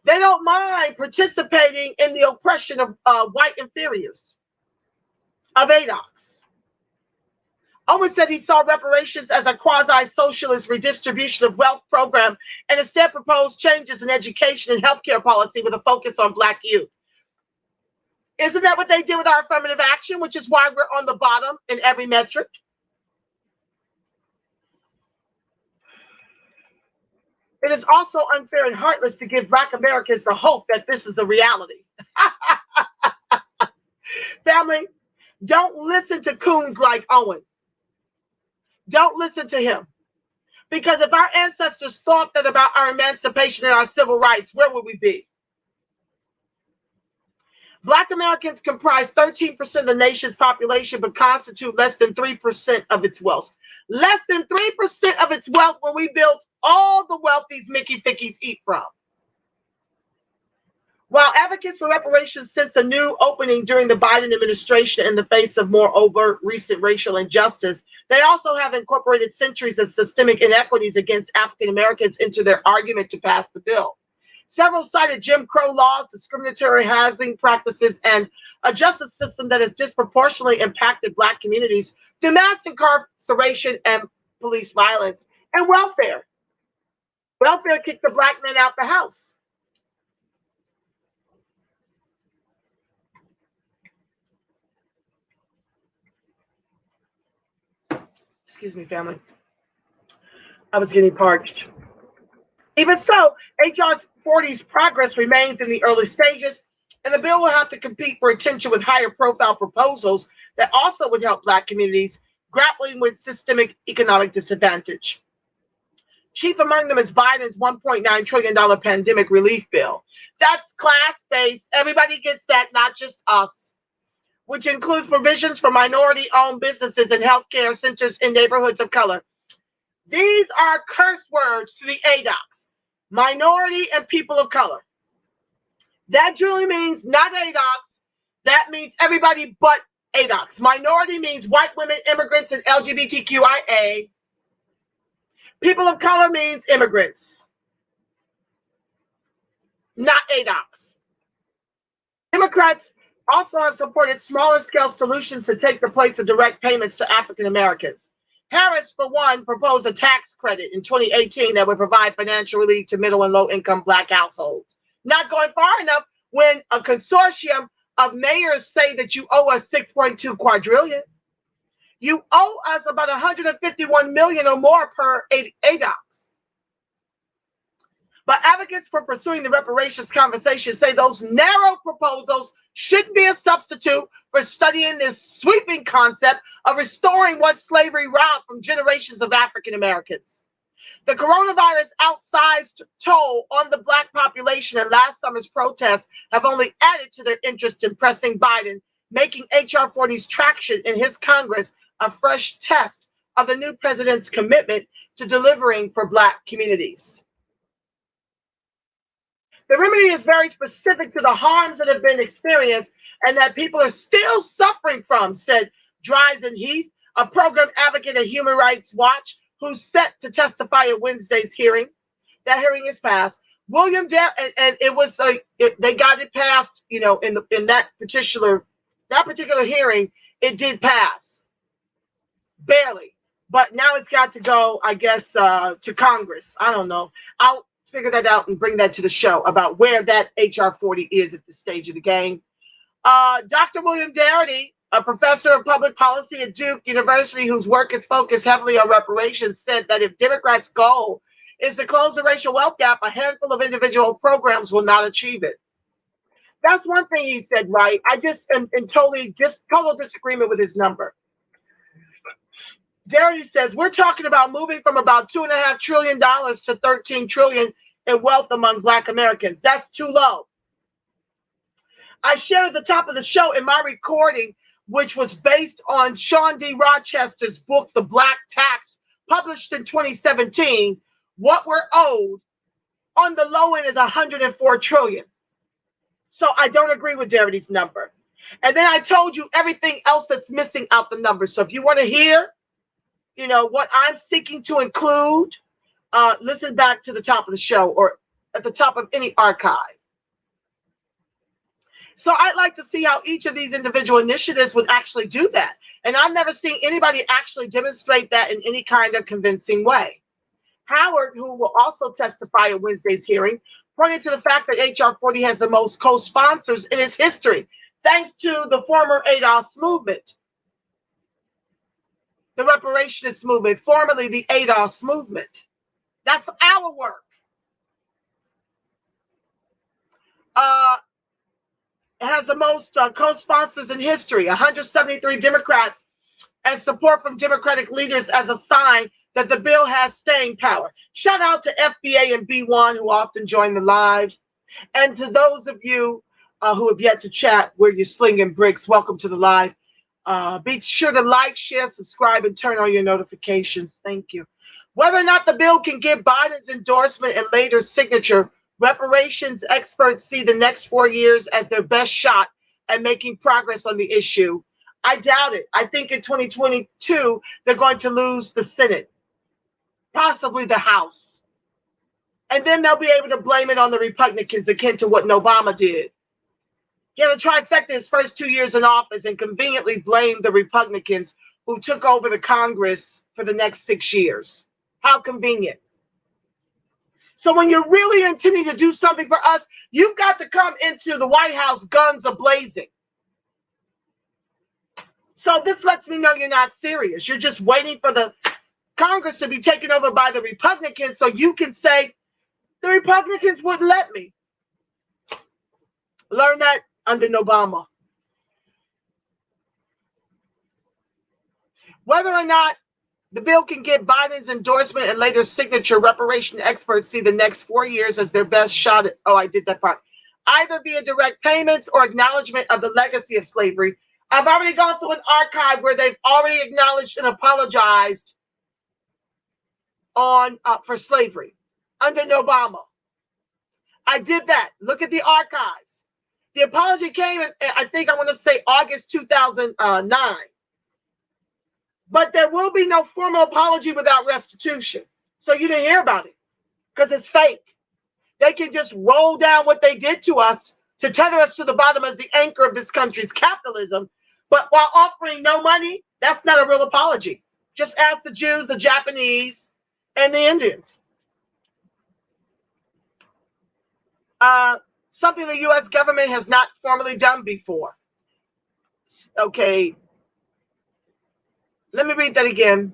They don't mind participating in the oppression of white inferiors, of ADOCS. Owens said he saw reparations as a quasi-socialist redistribution of wealth program and instead proposed changes in education and healthcare policy with a focus on Black youth. Isn't that what they did with our affirmative action, which is why we're on the bottom in every metric? It is also unfair and heartless to give Black Americans the hope that this is a reality. Family, don't listen to coons like Owen. Don't listen to him. Because if our ancestors thought that about our emancipation and our civil rights, where would we be? Black Americans comprise 13% of the nation's population, but constitute less than 3% of its wealth. Less than 3% of its wealth when we built all the wealth these Mickey Fickies eat from. While advocates for reparations sense a new opening during the Biden administration in the face of more overt recent racial injustice, they also have incorporated centuries of systemic inequities against African Americans into their argument to pass the bill. Several cited Jim Crow laws, discriminatory housing practices, and a justice system that has disproportionately impacted Black communities through mass incarceration and police violence, and welfare. Welfare kicked the Black men out the house. Excuse me, family. I was getting parched. Even so, H.R. 40's progress remains in the early stages, and the bill will have to compete for attention with higher profile proposals that also would help Black communities grappling with systemic economic disadvantage. Chief among them is Biden's $1.9 trillion pandemic relief bill. That's class-based. Everybody gets that, not just us, which includes provisions for minority-owned businesses and healthcare centers in neighborhoods of color. These are curse words to the ADOCS. Minority and people of color. That generally means not ADOCS. That means everybody but ADOCS. Minority means white women, immigrants, and LGBTQIA. People of color means immigrants, not ADOCS. Democrats also have supported smaller scale solutions to take the place of direct payments to African Americans. Harris, for one, proposed a tax credit in 2018 that would provide financial relief to middle and low-income Black households. Not going far enough when a consortium of mayors say that you owe us 6.2 quadrillion. You owe us about 151 million or more per ADOCS. But advocates for pursuing the reparations conversation say those narrow proposals shouldn't be a substitute for studying this sweeping concept of restoring what slavery robbed from generations of African Americans. The coronavirus outsized toll on the Black population and last summer's protests have only added to their interest in pressing Biden, making H.R. 40's traction in his Congress a fresh test of the new president's commitment to delivering for Black communities. The remedy is very specific to the harms that have been experienced and that people are still suffering from, said Dryzen Heath, a program advocate at Human Rights Watch, who's set to testify at Wednesday's hearing. That hearing is passed. William Dare, and it was they got it passed, in that particular hearing, it did pass, barely. But now it's got to go, I guess, to Congress. I don't know. I'll figure that out and bring that to the show about where that H.R. 40 is at this stage of the game. Dr. William Darity A professor of public policy at Duke University, whose work is focused heavily on reparations, said that if Democrats' goal is to close the racial wealth gap, a handful of individual programs will not achieve it. That's one thing he said, right? I just am in total disagreement with his number. Darity says, we're talking about moving from about $2.5 trillion to $13 trillion in wealth among Black Americans. That's too low. I shared at the top of the show in my recording, which was based on Sean D. Rochester's book, The Black Tax, published in 2017, what we're owed on the low end is $104 trillion. So I don't agree with Darity's number. And then I told you everything else that's missing out the number. So if you want to hear, what I'm seeking to include, listen back to the top of the show or at the top of any archive. So I'd like to see how each of these individual initiatives would actually do that. And I've never seen anybody actually demonstrate that in any kind of convincing way. Howard, who will also testify at Wednesday's hearing, pointed to the fact that H.R. 40 has the most co-sponsors in its history, thanks to the former ADOCS movement, the reparationist movement, formerly the ADOCS movement. That's our work. It has the most co-sponsors in history, 173 Democrats, and support from Democratic leaders as a sign that the bill has staying power. Shout out to FBA and B1 who often join the live. And to those of you who have yet to chat where you're slinging bricks, welcome to the live. Be sure to like, share, subscribe, and turn on your notifications. Thank you. Whether or not the bill can get Biden's endorsement and later signature, reparations experts see the next 4 years as their best shot at making progress on the issue. I doubt it. I think in 2022, they're going to lose the Senate, possibly the House. And then they'll be able to blame it on the Republicans, akin to what Obama did. He had a trifecta his first 2 years in office and conveniently blamed the Republicans who took over the Congress for the next 6 years. How convenient. So when you're really intending to do something for us, you've got to come into the White House guns a-blazing. So this lets me know you're not serious. You're just waiting for the Congress to be taken over by the Republicans so you can say, the Republicans wouldn't let me. Learn that under Obama. Whether or not the bill can get Biden's endorsement and later signature, reparation experts see the next 4 years as their best shot at, I did that part, either via direct payments or acknowledgement of the legacy of slavery. I've already gone through an archive where they've already acknowledged and apologized for slavery under Obama. I did that. Look at the archives. The apology came in, I think I want to say August 2009. But there will be no formal apology without restitution. So you didn't hear about it because it's fake. They can just roll down what they did to us to tether us to the bottom as the anchor of this country's capitalism. But while offering no money, that's not a real apology. Just ask the Jews, the Japanese, and the Indians. Something the U.S. government has not formally done before. Okay. Let me read that again.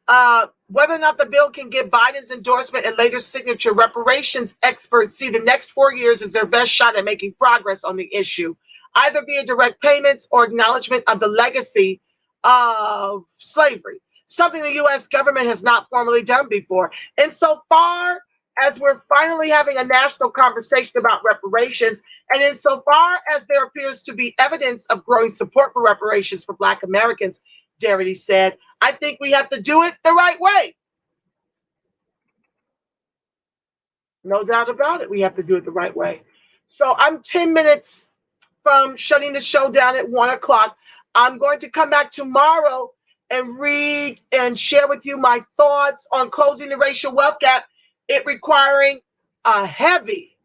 Whether or not the bill can get Biden's endorsement and later signature, reparations experts see the next 4 years as their best shot at making progress on the issue, either via direct payments or acknowledgement of the legacy of slavery, something the U.S. government has not formally done before. And so far as we're finally having a national conversation about reparations, and insofar as there appears to be evidence of growing support for reparations for Black Americans, Darity said, I think we have to do it the right way. No doubt about it. We have to do it the right way. So I'm 10 minutes from shutting the show down at 1 o'clock. I'm going to come back tomorrow and read and share with you my thoughts on closing the racial wealth gap, it requiring a heavy,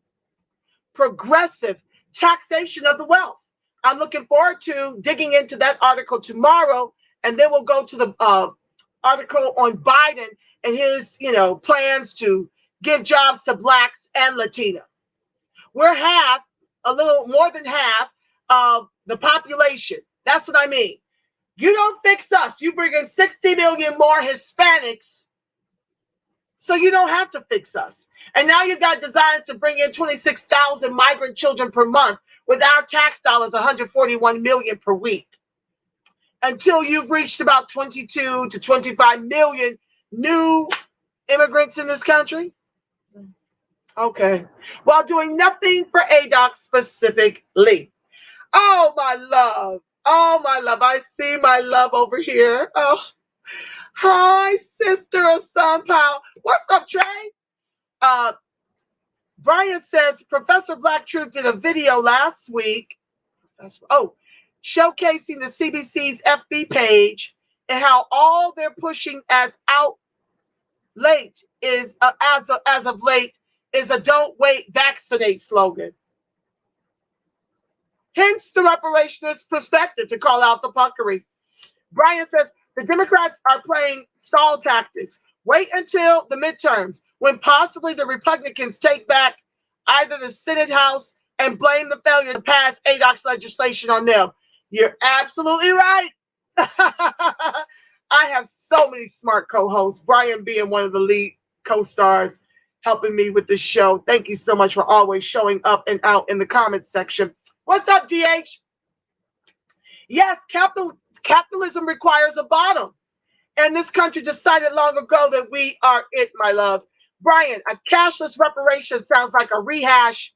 progressive taxation of the wealth. I'm looking forward to digging into that article tomorrow. And then we'll go to the article on Biden and his, plans to give jobs to Blacks and Latina. We're a little more than half of the population. That's what I mean. You don't fix us. You bring in 60 million more Hispanics, so you don't have to fix us. And now you've got designs to bring in 26,000 migrant children per month with our tax dollars, 141 million per week. Until you've reached about 22 to 25 million new immigrants in this country. Okay. While doing nothing for ADOCS specifically. Oh, my love. Oh, my love. I see my love over here. Oh, hi, sister of Sun Powell. What's up, Trey? Brian says Professor Black Troop did a video last week. Showcasing the CBC's FB page and how all they're pushing as of late is a "Don't wait, vaccinate" slogan. Hence the reparationist perspective to call out the puckery. Brian says the Democrats are playing stall tactics. Wait until the midterms when possibly the Republicans take back either the Senate House and blame the failure to pass ADOCS legislation on them. You're absolutely right. I have so many smart co-hosts, Brian being one of the lead co-stars helping me with this show. Thank you so much for always showing up and out in the comments section. What's up, DH? Yes, capitalism requires a bottom. And this country decided long ago that we are it, my love. Brian, a cashless reparation sounds like a rehash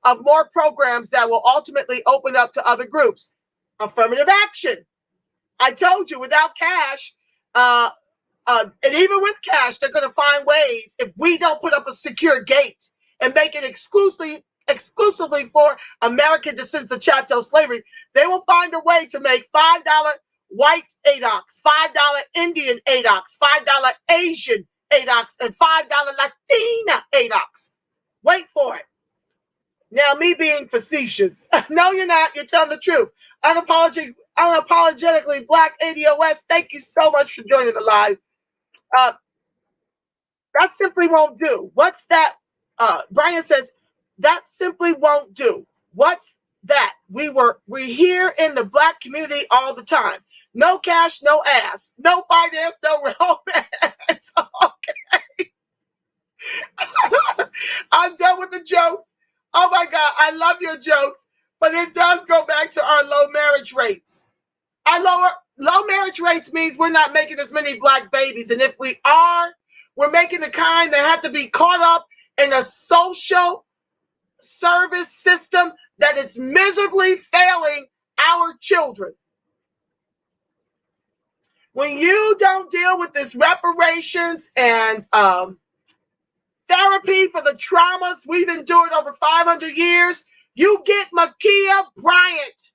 of more programs that will ultimately open up to other groups. Affirmative action. I told you, without cash, and even with cash, they're going to find ways. If we don't put up a secure gate and make it exclusively for American descendants of Chattel slavery, they will find a way to make $5 white ADOCS, $5 Indian ADOCS, $5 Asian ADOCS, and $5 Latina ADOCS. Wait for it. Now, me being facetious. No, you're not. You're telling the truth. Unapologetically Black ADOS, thank you so much for joining the live. That simply won't do. What's that? Brian says, that simply won't do. What's that? We're here in the Black community all the time. No cash, no ass. No finance, no romance. Okay. I'm done with the jokes. Oh my God, I love your jokes, but it does go back to our low marriage rates. Low marriage rates means we're not making as many Black babies, and if we are, we're making the kind that have to be caught up in a social service system that is miserably failing our children. When you don't deal with this reparations and therapy for the traumas we've endured over 500 years, you get Makia Bryant,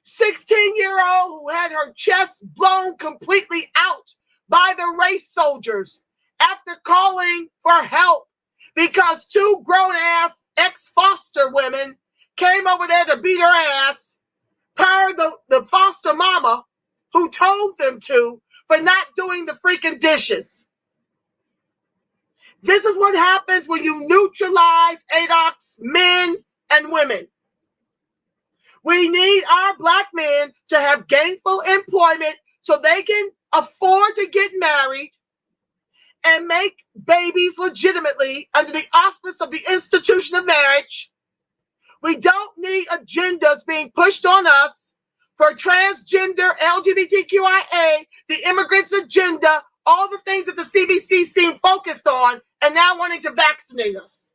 16-year-old who had her chest blown completely out by the race soldiers after calling for help because two grown-ass ex-foster women came over there to beat her ass per the foster mama who told them to for not doing the freaking dishes. This is what happens when you neutralize ADOCS men and women. We need our Black men to have gainful employment so they can afford to get married and make babies legitimately under the auspice of the institution of marriage. We don't need agendas being pushed on us for transgender, LGBTQIA, the immigrants agenda, all the things that the CBC seem focused on, and now wanting to vaccinate us.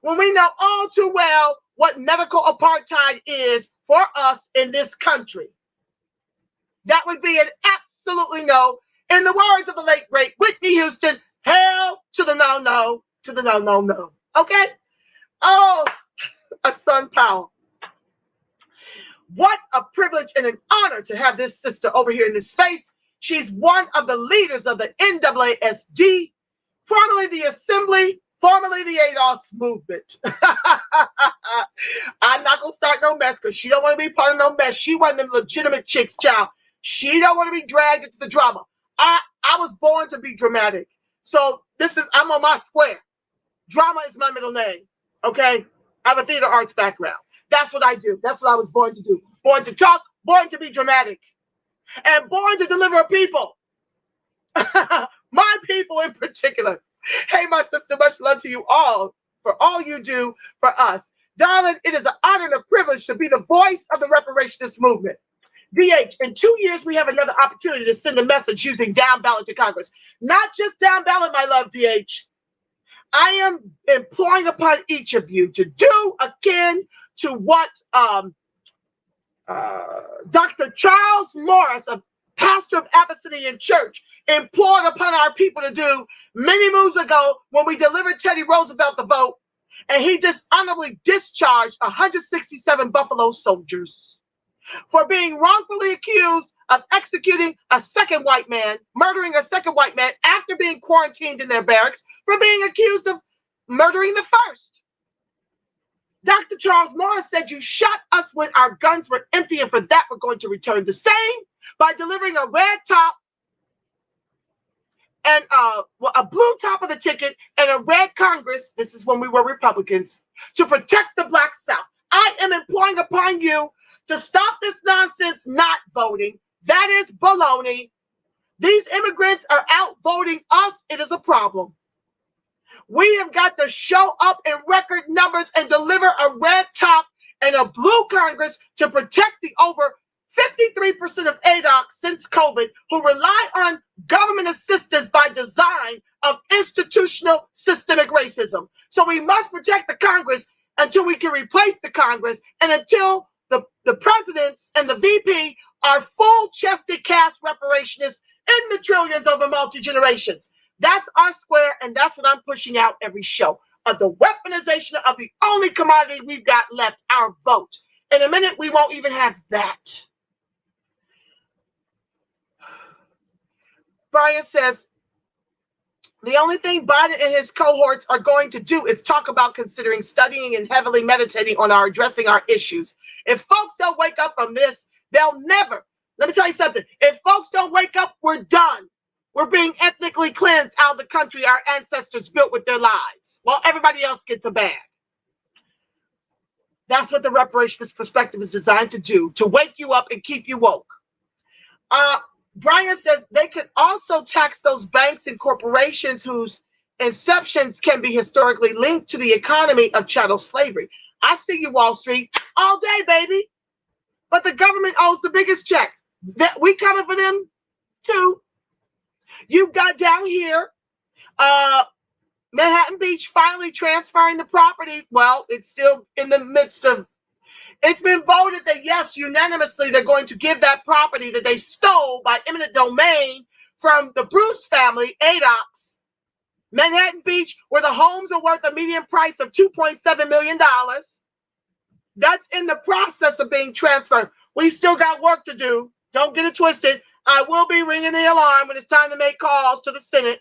When we know all too well what medical apartheid is for us in this country. That would be an absolutely no. In the words of the late, great Whitney Houston, hell to the no, no, to the no, no, no. Okay? Oh, a Sun Powell. What a privilege and an honor to have this sister over here in this space. She's one of the leaders of the NAASD, formerly the Assembly, formerly the ADOS movement. I'm not going to start no mess because she don't want to be part of no mess. She one of them legitimate chicks, child. She don't want to be dragged into the drama. I was born to be dramatic. So I'm on my square. Drama is my middle name, okay? I have a theater arts background. That's what I do. That's what I was born to do. Born to talk, born to be dramatic, and born to deliver a people. My people in particular. Hey, my sister, much love to you all for all you do for us. Darling, it is an honor and a privilege to be the voice of the reparationist movement. DH, in 2 years, we have another opportunity to send a message using down ballot to Congress. Not just down ballot, my love, DH. I am imploring upon each of you to do akin to what Dr. Charles Morris, a pastor of Abyssinian Church, implored upon our people to do many moons ago when we delivered Teddy Roosevelt the vote, and he dishonorably discharged 167 Buffalo soldiers for being wrongfully accused of executing a second white man, murdering a second white man after being quarantined in their barracks for being accused of murdering the first. Dr. Charles Morris said, you shot us when our guns were empty, and for that we're going to return the same by delivering a red top and a blue top of the ticket and a red Congress, this is when we were Republicans, to protect the Black South. I am imploring upon you to stop this nonsense not voting. That is baloney. These immigrants are out voting us. It is a problem. We have got to show up in record numbers and deliver a red top and a blue Congress to protect the over 53% of ADOCS since COVID who rely on government assistance by design of institutional systemic racism. So we must protect the Congress until we can replace the Congress and until the presidents and the VP are full-chested cash reparationists in the trillions over multi-generations. That's our square, and that's what I'm pushing out every show. The weaponization of the only commodity we've got left, our vote. In a minute, we won't even have that. Brian says, the only thing Biden and his cohorts are going to do is talk about considering studying and heavily meditating on addressing our issues. If folks don't wake up from this, they'll never. Let me tell you something. If folks don't wake up, we're done. We're being ethnically cleansed out of the country our ancestors built with their lives, while everybody else gets a bag. That's what the reparationist perspective is designed to do, to wake you up and keep you woke. Brian says they could also tax those banks and corporations whose inceptions can be historically linked to the economy of chattel slavery. I see you, Wall Street, all day, baby. But the government owes the biggest check. That we coming for them, too. You've got down here, Manhattan Beach finally transferring the property. Well, it's still in the midst of, it's been voted that, yes, unanimously, they're going to give that property that they stole by eminent domain from the Bruce family, ADOCS. Manhattan Beach, where the homes are worth a median price of $2.7 million. That's in the process of being transferred. We still got work to do. Don't get it twisted. I will be ringing the alarm when it's time to make calls to the Senate.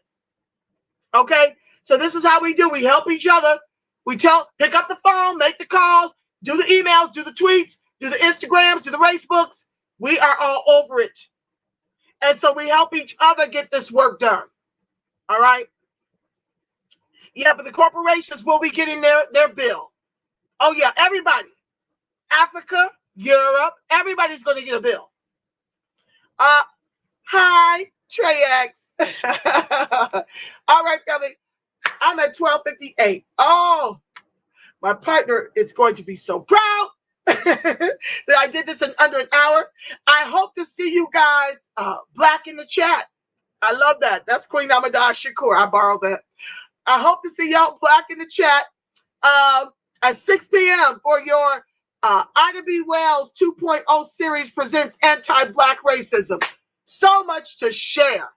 Okay? So this is how we do. We help each other. We pick up the phone, make the calls, do the emails, do the tweets, do the Instagrams, do the Facebooks. We are all over it. And so we help each other get this work done. All right? Yeah, but the corporations will be getting their bill. Oh, yeah, everybody. Africa, Europe, everybody's going to get a bill. Hi, Trey X. All right, family. I'm at 12:58. Oh, my partner is going to be so proud that I did this in under an hour. I hope to see you guys black in the chat. I love that. That's Queen Amadah Shakur. I borrowed that. I hope to see y'all black in the chat at 6 p.m. for your Ida B. Wells 2.0 series presents anti-black racism. So much to share.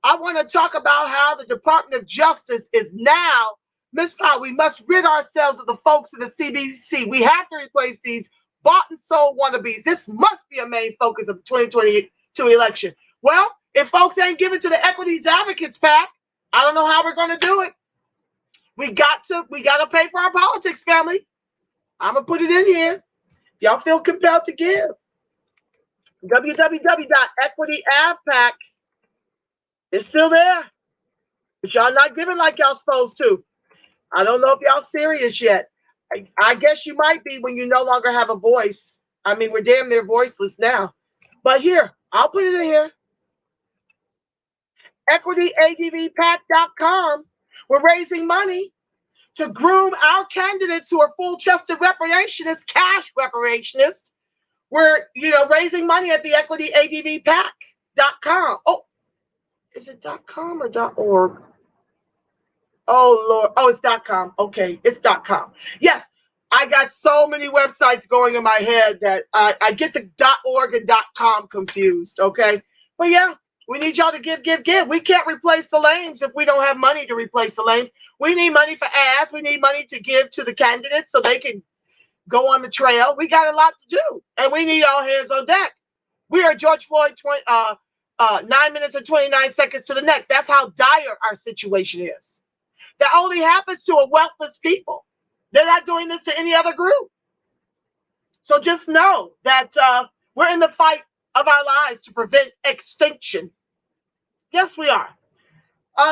I want to talk about how the Department of Justice is now, Ms. Powell, we must rid ourselves of the folks in the CBC. We have to replace these bought and sold wannabes. This must be a main focus of the 2022 election. Well, if folks ain't giving to the Equities Advocates PAC, I don't know how we're going to do it. We got to pay for our politics, family. I'm going to put it in here. Y'all feel compelled to give. www.equityavpac is still there. But y'all not giving like y'all supposed to. I don't know if y'all serious yet. I guess you might be when you no longer have a voice. I mean, we're damn near voiceless now. But here, I'll put it in here. EquityADVPAC.com. We're raising money to groom our candidates who are full-chested reparationists, cash reparationists. We're, raising money at the EquityADVPAC.com. Oh, is it .com or .org? Oh, Lord. Oh, it's .com. Okay, it's .com. Yes, I got so many websites going in my head that I get the .org and .com confused, okay? But yeah, we need y'all to give. We can't replace the lames if we don't have money to replace the lames. We need money for ads. We need money to give to the candidates so they can go on the trail. We got a lot to do, and we need all hands on deck. We are George Floyd, 9 minutes and 29 seconds to the neck. That's how dire our situation is. That only happens to a wealthless people. They're not doing this to any other group. So just know that we're in the fight of our lives to prevent extinction. Yes, we are.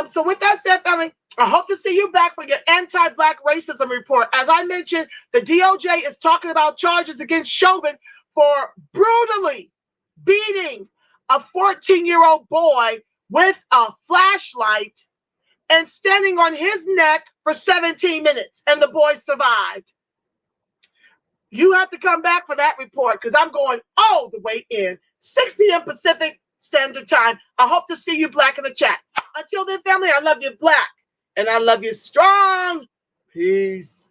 So with that said, family, I hope to see you back for your anti-Black racism report. As I mentioned, the DOJ is talking about charges against Chauvin for brutally beating a 14-year-old boy with a flashlight and standing on his neck for 17 minutes, and the boy survived. You have to come back for that report because I'm going all the way in. 6 p.m. Pacific Standard Time. I hope to see you Black in the chat. Until then, family, I love you Black, and I love you strong. Peace.